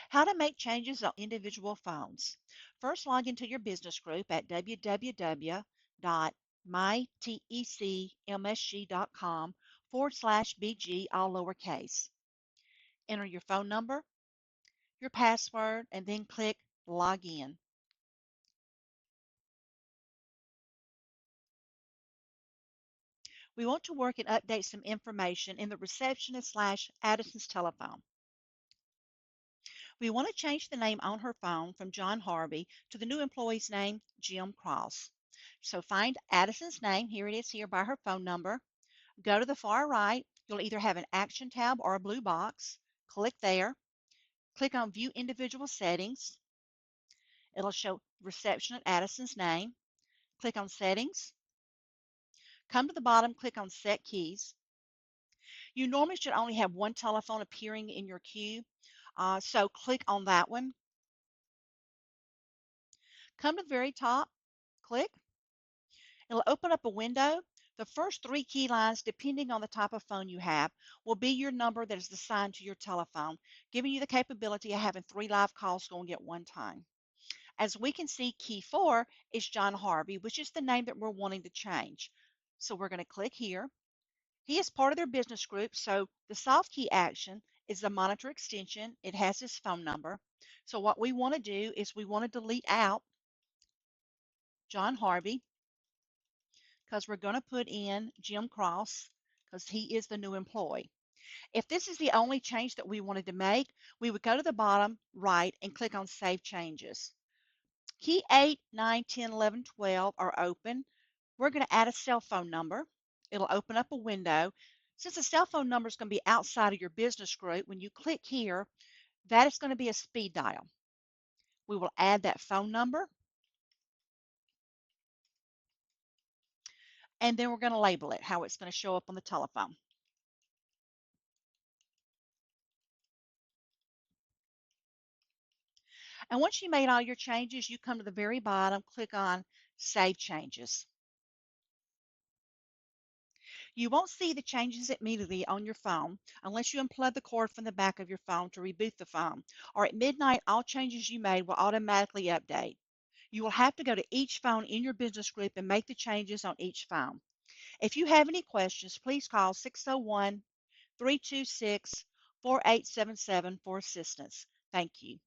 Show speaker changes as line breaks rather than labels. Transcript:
How to make changes on individual phones. First, log into your business group at www.mytecmsg.com/BG, all lowercase. Enter your phone number, your password, and then click Log In. We want to work and update some information in the receptionist/Addison's telephone. We want to change the name on her phone from John Harvey to the new employee's name, Jim Cross. So find Addison's name. Here it is here by her phone number. Go to the far right. You'll either have an action tab or a blue box. Click there. Click on View Individual Settings. It'll show Reception at Addison's name. Click on Settings. Come to the bottom, click on Set Keys. You normally should only have one telephone appearing in your queue, so click on that one. Come to the very top, click. It'll open up a window. The first three key lines, depending on the type of phone you have, will be your number that is assigned to your telephone, giving you the capability of having 3 live calls going at one time. As we can see, key 4 is John Harvey, which is the name that we're wanting to change. So we're going to click here. He is part of their business group, so the soft key action is the monitor extension. It has his phone number. So what we want to do is we want to delete out John Harvey because we're going to put in Jim Cross because he is the new employee. If this is the only change that we wanted to make, we would go to the bottom right and click on Save Changes. Key 8, 9, 10, 11, 12 are open. We're going to add a cell phone number. It'll open up a window. Since the cell phone number is going to be outside of your business group, when you click here, that is going to be a speed dial. We will add that phone number, and then we're going to label it, how it's going to show up on the telephone. And once you made all your changes, you come to the very bottom, click on Save Changes. You won't see the changes immediately on your phone unless you unplug the cord from the back of your phone to reboot the phone, or at midnight, all changes you made will automatically update. You will have to go to each phone in your business group and make the changes on each phone. If you have any questions, please call 601 326 4877 for assistance. Thank you.